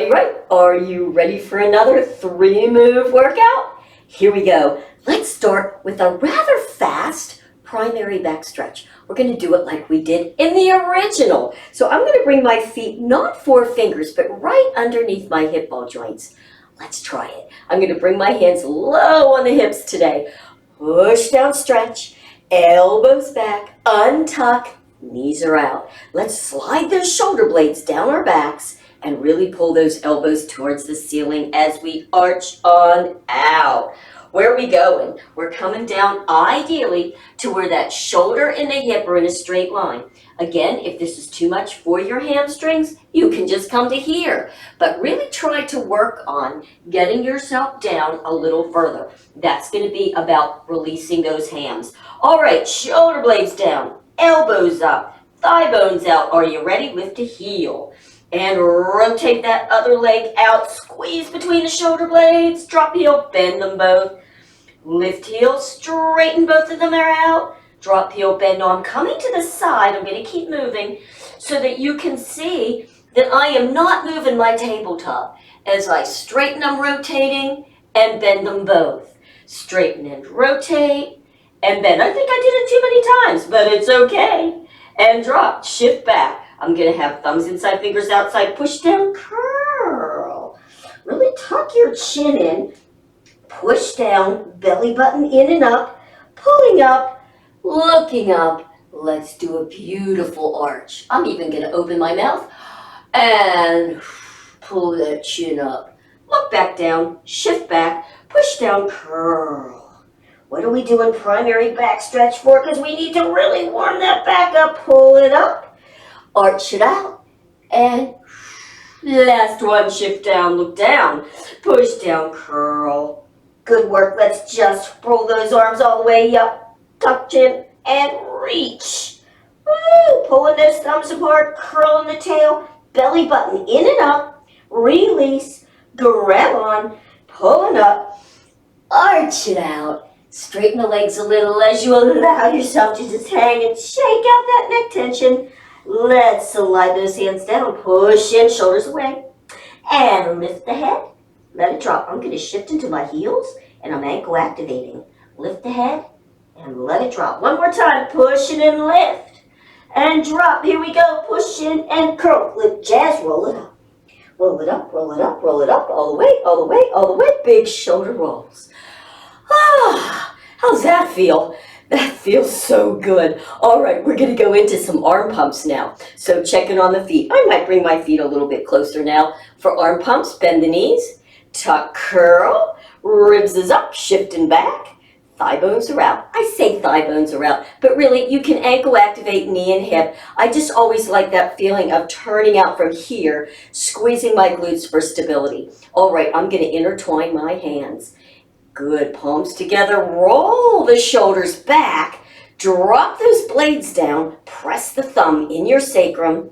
Right. Are you ready for another 3-move workout? Here we go. Let's start with a rather fast primary back stretch. We're going to do it like we did in the original. So I'm going to bring my feet, not 4 fingers, but right underneath my hip ball joints. Let's try it. I'm going to bring my hands low on the hips today. Push down, stretch, elbows back, untuck, knees are out. Let's slide those shoulder blades down our backs and really pull those elbows towards the ceiling as we arch on out. Where are we going? We're coming down ideally to where that shoulder and the hip are in a straight line. Again, if this is too much for your hamstrings, you can just come to here. But really try to work on getting yourself down a little further. That's going to be about releasing those hams. All right, shoulder blades down, elbows up, thigh bones out. Are you ready? Lift a heel. And rotate that other leg out. Squeeze between the shoulder blades. Drop heel, bend them both. Lift heel, straighten both of them out. Drop heel, bend. Now I'm coming to the side. I'm going to keep moving so that you can see that I am not moving my tabletop. As I straighten, I'm rotating and bend them both. Straighten and rotate and bend. I think I did it too many times, but it's okay. And drop, shift back. I'm going to have thumbs inside, fingers outside, push down, curl. Really tuck your chin in, push down, belly button in and up, pulling up, looking up. Let's do a beautiful arch. I'm even going to open my mouth and pull that chin up. Look back down, shift back, push down, curl. What are we doing primary back stretch for? Because we need to really warm that back up. Pull it up. Arch it out, and last one, shift down, look down, push down, curl. Good work. Let's just roll those arms all the way up, tuck chin, and reach. Woo! Pulling those thumbs apart, curling the tail, belly button in and up, release, grab on, pulling up, arch it out. Straighten the legs a little as you allow yourself to just hang and shake out that neck tension. Let's slide those hands down, push in, shoulders away, and lift the head. Let it drop. I'm going to shift into my heels, and I'm ankle activating. Lift the head, and let it drop. One more time, push it and lift, and drop. Here we go, push in and curl. Lift, jazz, roll it up. Roll it up, roll it up, roll it up, all the way, all the way, all the way. Big shoulder rolls. Ah, how's that feel? That feels so good. All right, we're going to go into some arm pumps now. So checking on the feet. I might bring my feet a little bit closer now. For arm pumps, bend the knees, tuck, curl, ribs is up, shifting back, thigh bones are out. I say thigh bones are out, but really you can ankle activate knee and hip. I just always like that feeling of turning out from here, squeezing my glutes for stability. All right, I'm going to intertwine my hands. Good, palms together, roll the shoulders back, drop those blades down, press the thumb in your sacrum,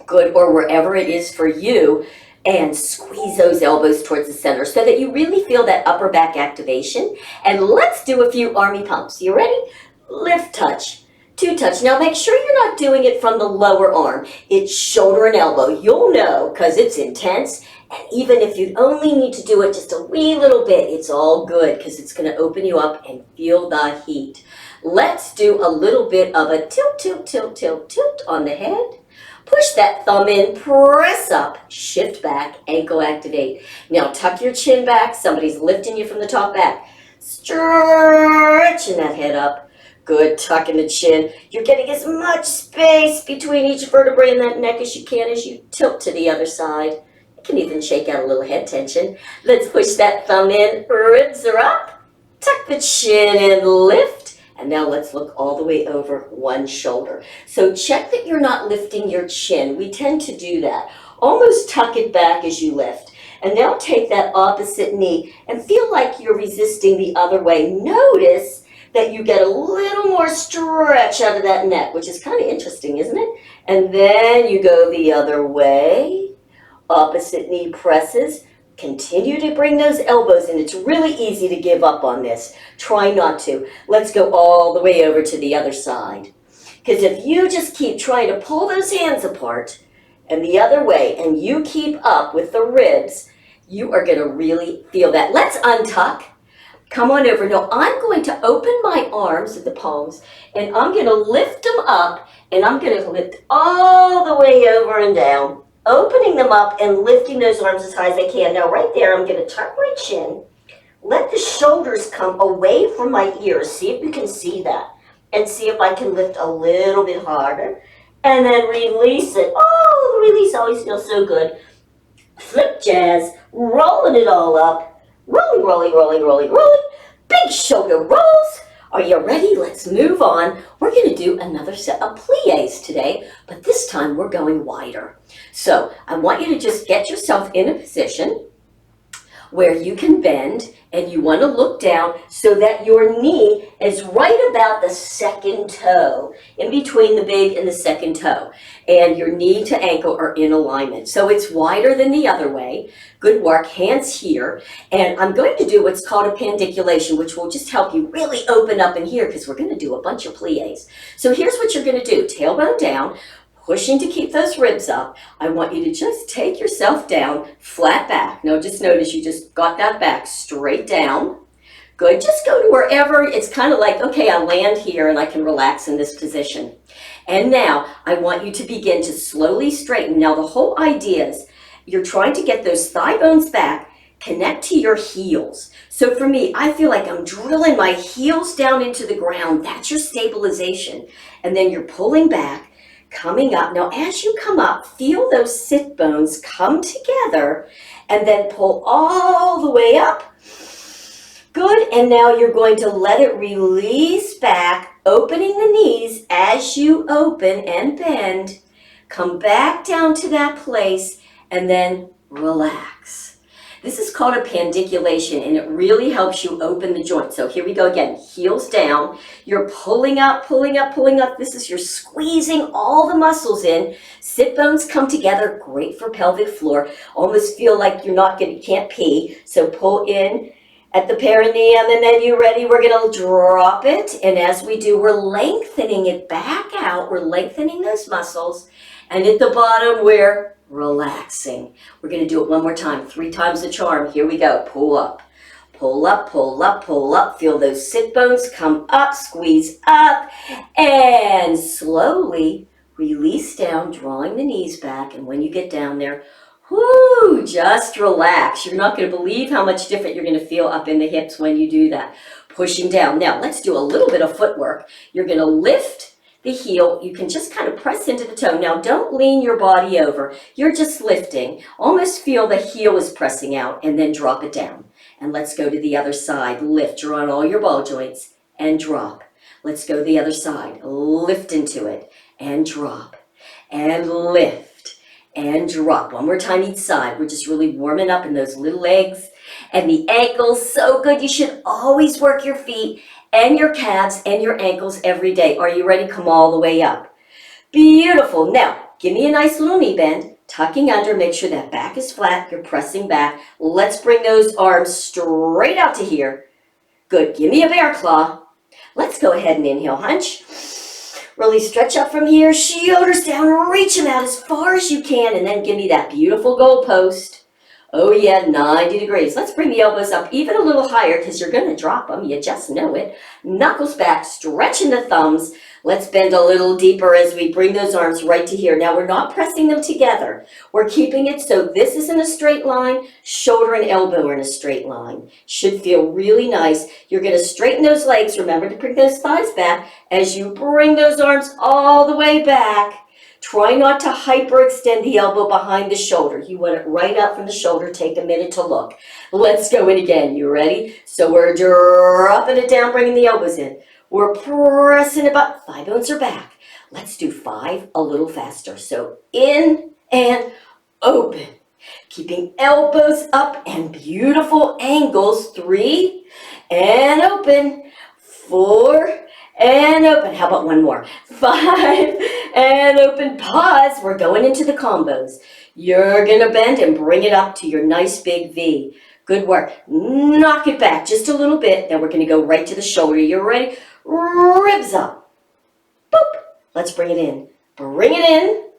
good, or wherever it is for you, and squeeze those elbows towards the center so that you really feel that upper back activation. And let's do a few army pumps. You ready? Lift, touch, 2 touch. Now make sure you're not doing it from the lower arm. It's shoulder and elbow. You'll know because it's intense. And even if you only need to do it just a wee little bit, it's all good because it's going to open you up and feel the heat. Let's do a little bit of a tilt, tilt, tilt, tilt, tilt on the head. Push that thumb in, press up, shift back, ankle activate. Now tuck your chin back. Somebody's lifting you from the top back. Stretching that head up. Good, tucking the chin. You're getting as much space between each vertebrae in that neck as you can as you tilt to the other side. You can even shake out a little head tension. Let's push that thumb in, ribs are up, tuck the chin and lift, and now let's look all the way over one shoulder. So check that you're not lifting your chin. We tend to do that. Almost tuck it back as you lift. And now take that opposite knee and feel like you're resisting the other way. Notice that you get a little more stretch out of that neck, which is kind of interesting, isn't it? And then you go the other way. Opposite knee presses. Continue to bring those elbows in. It's really easy to give up on this. Try not to. Let's go all the way over to the other side. Because if you just keep trying to pull those hands apart and the other way, and you keep up with the ribs, you are going to really feel that. Let's untuck. Come on over. Now, I'm going to open my arms at the palms, and I'm going to lift them up, and I'm going to lift all the way over and down, opening them up and lifting those arms as high as I can. Now, right there, I'm going to tuck my chin. Let the shoulders come away from my ears. See if you can see that. And see if I can lift a little bit harder. And then release it. Oh, the release always feels so good. Flip jazz, rolling it all up. Rolling, rolling, rolling, rolling, rolling. Big shoulder rolls. Are you ready? Let's move on. We're going to do another set of plies today, but this time we're going wider. So I want you to just get yourself in a position where you can bend, and you want to look down so that your knee is right about the second toe, in between the big and the second toe, and your knee to ankle are in alignment. So it's wider than the other way. Good work. Hands here, and I'm going to do what's called a pandiculation, which will just help you really open up in here because we're going to do a bunch of plies. So here's what you're going to do. Tailbone down, pushing to keep those ribs up. I want you to just take yourself down, flat back. Now just notice you just got that back straight down. Good, just go to wherever, it's kind of like, okay, I land here and I can relax in this position. And now I want you to begin to slowly straighten. Now the whole idea is you're trying to get those thigh bones back, connect to your heels. So for me, I feel like I'm drilling my heels down into the ground. That's your stabilization. And then you're pulling back, coming up. Now, as you come up, feel those sit bones come together and then pull all the way up. Good. And now you're going to let it release back, opening the knees as you open and bend. Come back down to that place and then relax. This is called a pandiculation, and it really helps you open the joint. So here we go again. Heels down. You're pulling up, pulling up, pulling up. This is you're squeezing all the muscles in. Sit bones come together. Great for pelvic floor. Almost feel like you can't pee. So pull in at the perineum, and then you're ready. We're going to drop it. And as we do, we're lengthening it back out. We're lengthening those muscles. And at the bottom, we're relaxing. We're going to do it one more time, 3 times the charm. Here we go. Pull up, pull up, pull up, pull up. Feel those sit bones come up, squeeze up, and slowly release down, drawing the knees back. And when you get down there, whoo, just relax. You're not going to believe how much different you're going to feel up in the hips when you do that. Pushing down. Now, let's do a little bit of footwork. You're going to lift the heel. You can just kind of press into the toe. Now, don't lean your body over. You're just lifting. Almost feel the heel is pressing out, and then drop it down. And let's go to the other side. Lift. Draw on all your ball joints and drop. Let's go to the other side. Lift into it and drop. And lift and drop. One more time each side. We're just really warming up in those little legs and the ankles. So good. You should always work your feet and your calves and your ankles every day. Are you ready? Come all the way up. Beautiful. Now, give me a nice little knee bend. Tucking under. Make sure that back is flat. You're pressing back. Let's bring those arms straight out to here. Good. Give me a bear claw. Let's go ahead and inhale. Hunch. Really stretch up from here. Shoulders down. Reach them out as far as you can. And then give me that beautiful goal post. Oh yeah, 90 degrees. Let's bring the elbows up even a little higher because you're going to drop them. You just know it. Knuckles back, stretching the thumbs. Let's bend a little deeper as we bring those arms right to here. Now, we're not pressing them together. We're keeping it so this is in a straight line. Shoulder and elbow are in a straight line. Should feel really nice. You're going to straighten those legs. Remember to bring those thighs back as you bring those arms all the way back. Try not to hyperextend the elbow behind the shoulder. You want it right up from the shoulder. Take a minute to look. Let's go in again. You ready? So we're dropping it down, bringing the elbows in. We're pressing it up. Thigh bones are back. Let's do 5 a little faster. So in and open. Keeping elbows up and beautiful angles. 3 and open. 4 and open. How about one more? 5 and open. Pause. We're going into the combos. You're going to bend and bring it up to your nice big V. Good work. Knock it back just a little bit. Then we're going to go right to the shoulder. You're ready? Ribs up. Boop. Let's bring it in. Bring it in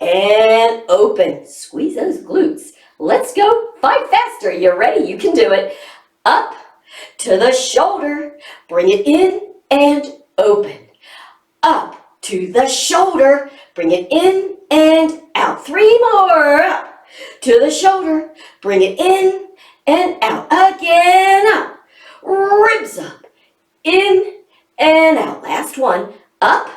and open. Squeeze those glutes. Let's go. 5 faster. You're ready. You can do it. Up to the shoulder. Bring it in and open. Up to the shoulder. Bring it in and out. 3 more. Up to the shoulder. Bring it in and out. Again. Up. Ribs up. In and out. Last one. Up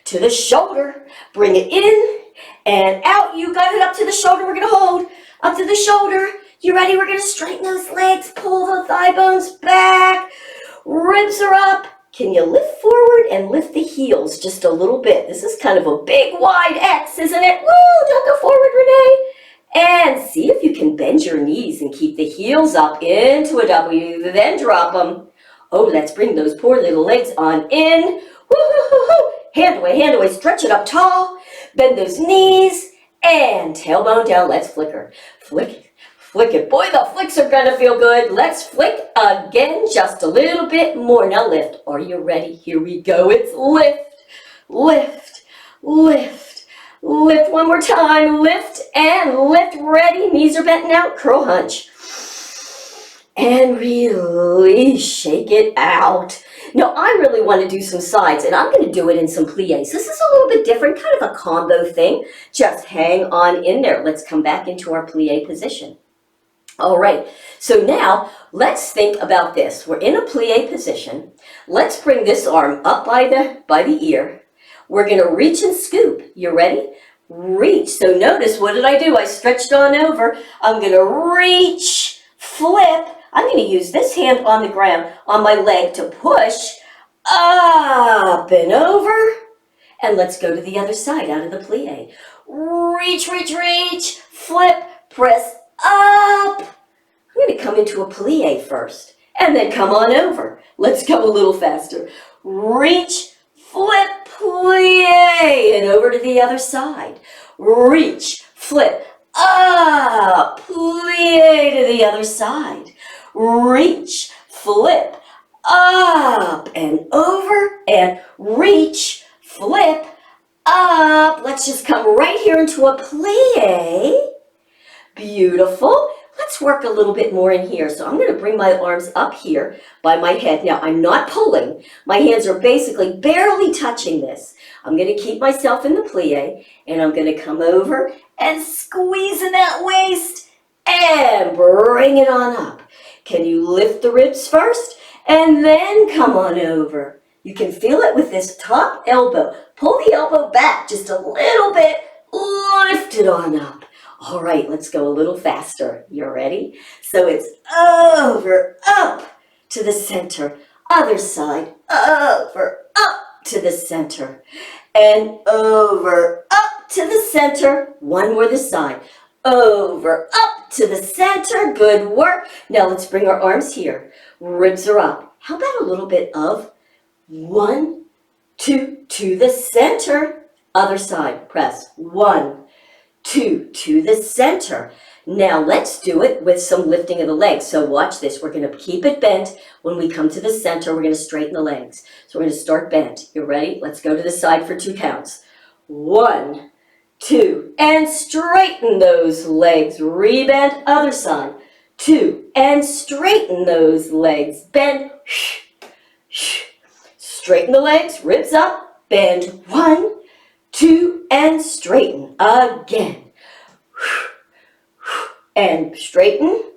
to the shoulder. Bring it in and out. You got it. Up to the shoulder. We're going to hold. Up to the shoulder. You ready? We're going to straighten those legs. Pull the thigh bones back. Ribs are up. Can you lift forward and lift the heels just a little bit? This is kind of a big wide X, isn't it? Woo! Don't go forward, Renee. And see if you can bend your knees and keep the heels up into a W. Then drop them. Oh, let's bring those poor little legs on in. Woo-hoo-hoo-hoo. Hand away, stretch it up tall. Bend those knees and tailbone down. Let's flicker. Flick it, flick it. Boy, the flicks are gonna feel good. Let's flick again, just a little bit more. Now lift. Are you ready? Here we go. It's lift, lift, lift, lift. One more time. Lift and lift. Ready. Knees are bent now. Curl hunch. And release. Shake it out. Now, I really want to do some sides, and I'm going to do it in some pliés. This is a little bit different, kind of a combo thing. Just hang on in there. Let's come back into our plié position. All right, so now let's think about this. We're in a plié position. Let's bring this arm up by the ear. We're going to reach and scoop. You ready? Reach. So notice, what did I do? I stretched on over. I'm going to reach, flip. I'm going to use this hand on the ground, on my leg, to push up and over. And let's go to the other side, out of the plié. Reach, reach, reach, flip, press up. I'm going to come into a plié first, and then come on over. Let's go a little faster. Reach, flip, plié, and over to the other side. Reach, flip, up, plié to the other side. Reach, flip, up and over, and reach, flip, up. Let's just come right here into a plie. Beautiful. Let's work a little bit more in here. So I'm going to bring my arms up here by my head. Now, I'm not pulling. My hands are basically barely touching this. I'm going to keep myself in the plie, and I'm going to come over and squeeze in that waist and bring it on up. Can you lift the ribs first and then come on over? You can feel it with this top elbow. Pull the elbow back just a little bit. Lift it on up. All right, let's go a little faster. You ready? So it's over, up to the center. Other side, over, up to the center. And over, up to the center. One more this side. Over, up to the center. Good work. Now let's bring our arms here. Ribs are up. How about a little bit of 1, 2 to the center. Other side. Press 1, 2 to the center. Now let's do it with some lifting of the legs. So watch this. We're going to keep it bent. When we come to the center, we're going to straighten the legs. So we're going to start bent. You ready? Let's go to the side for 2 counts. 1, 2, and straighten those legs. Rebend, other side. 2, and straighten those legs. Bend. Straighten the legs, ribs up. Bend. 1, 2, and straighten again. And straighten.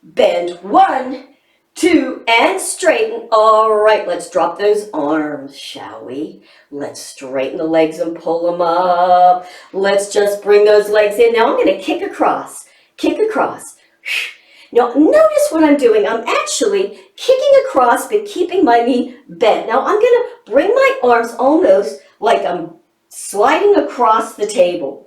Bend. 1, 2, and straighten. All right, let's drop those arms, shall we? Let's straighten the legs and pull them up. Let's just bring those legs in. Now I'm going to kick across. Kick across. Now notice what I'm doing. I'm actually kicking across but keeping my knee bent. Now I'm going to bring my arms almost like I'm sliding across the table.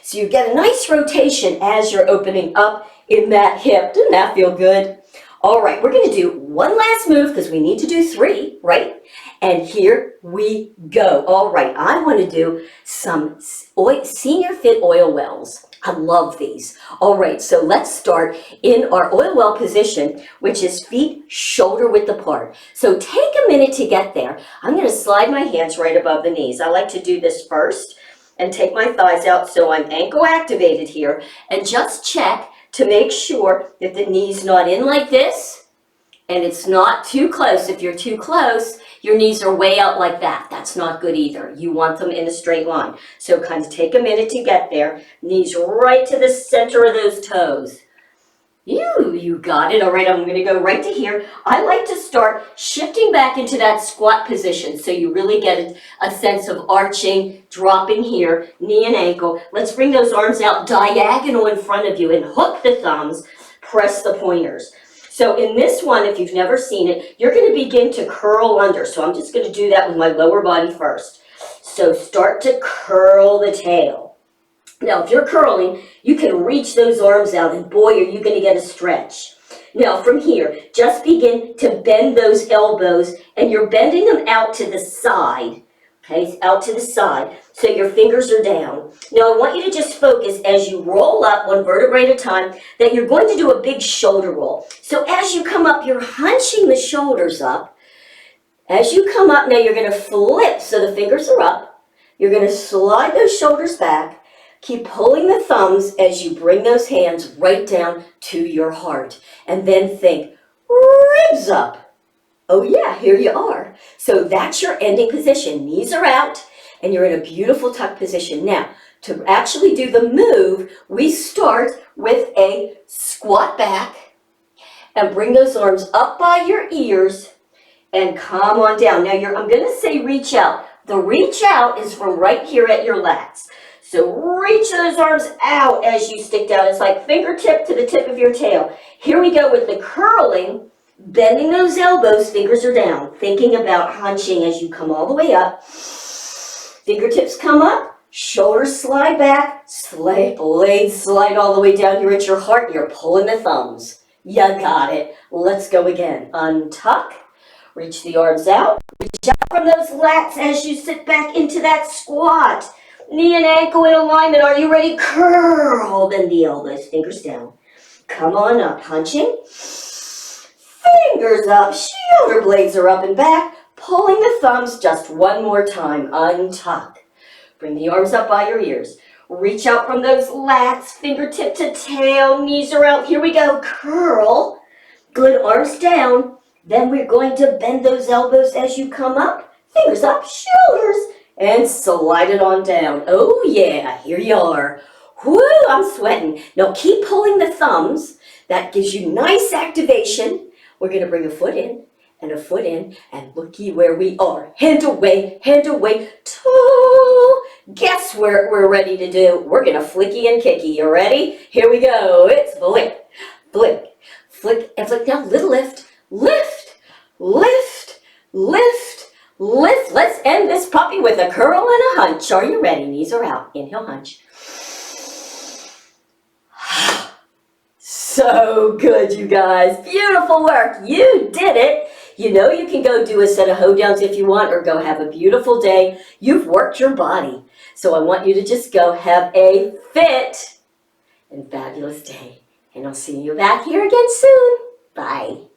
So you get a nice rotation as you're opening up in that hip. Doesn't that feel good? All right, we're going to do one last move because we need to do 3, right? And here we go. All right, I want to do some Senior Fit oil wells. I love these. All right, so let's start in our oil well position, which is feet shoulder width apart. So take a minute to get there. I'm going to slide my hands right above the knees. I like to do this first. and take my thighs out so I'm ankle activated here, and just check to make sure that the knee's not in like this and it's not too close. If you're too close, your knees are way out like that. That's not good either. You want them in a straight line. So kind of take a minute to get there. Knees right to the center of those toes. You got it. All right, I'm going to go right to here. I like to start shifting back into that squat position so you really get a sense of arching, dropping here, knee and ankle. Let's bring those arms out diagonal in front of you and hook the thumbs, press the pointers. So in this one, if you've never seen it, you're going to begin to curl under. So I'm just going to do that with my lower body first. So start to curl the tail. Now, if you're curling, you can reach those arms out, and boy, are you going to get a stretch. Now, from here, just begin to bend those elbows, and you're bending them out to the side, okay, out to the side, so your fingers are down. Now, I want you to just focus as you roll up one vertebrae at a time that you're going to do a big shoulder roll. So as you come up, you're hunching the shoulders up. As you come up, now you're going to flip so the fingers are up. You're going to slide those shoulders back. Keep pulling the thumbs as you bring those hands right down to your heart. And then think, ribs up. Oh yeah, here you are. So that's your ending position. Knees are out and you're in a beautiful tuck position. Now, to actually do the move, we start with a squat back and bring those arms up by your ears and come on down. Now, I'm going to say reach out. The reach out is from right here at your lats. So reach those arms out as you stick down. It's like fingertip to the tip of your tail. Here we go with the curling, bending those elbows, fingers are down. Thinking about hunching as you come all the way up. Fingertips come up, shoulders slide back, blades slide all the way down here at your heart. You're pulling the thumbs. You got it. Let's go again. Untuck, reach the arms out. Reach out from those lats as you sit back into that squat. Knee and ankle in alignment. Are you ready? Curl. Bend the elbows. Fingers down. Come on up. Hunching. Fingers up. Shoulder blades are up and back. Pulling the thumbs just one more time. Untuck. Bring the arms up by your ears. Reach out from those lats. Fingertip to tail. Knees are out. Here we go. Curl. Good. Arms down. Then we're going to bend those elbows as you come up. Fingers up. Shoulders. And slide it on down. Oh yeah, here you are. Whoo, I'm sweating. Now keep pulling the thumbs. That gives you nice activation. We're going to bring a foot in, and looky where we are. Hand away, toe. Guess what we're ready to do? We're going to flicky and kicky. You ready? Here we go. It's flick, flick, flick, and flick. Now little lift, lift, lift, lift. Let's end this puppy with a curl and a hunch. Are you ready? Knees are out. Inhale, hunch. So good, you guys. Beautiful work. You did it. You know you can go do a set of hoe downs if you want, or go have a beautiful day. You've worked your body. So I want you to just go have a fit and fabulous day. And I'll see you back here again soon. Bye.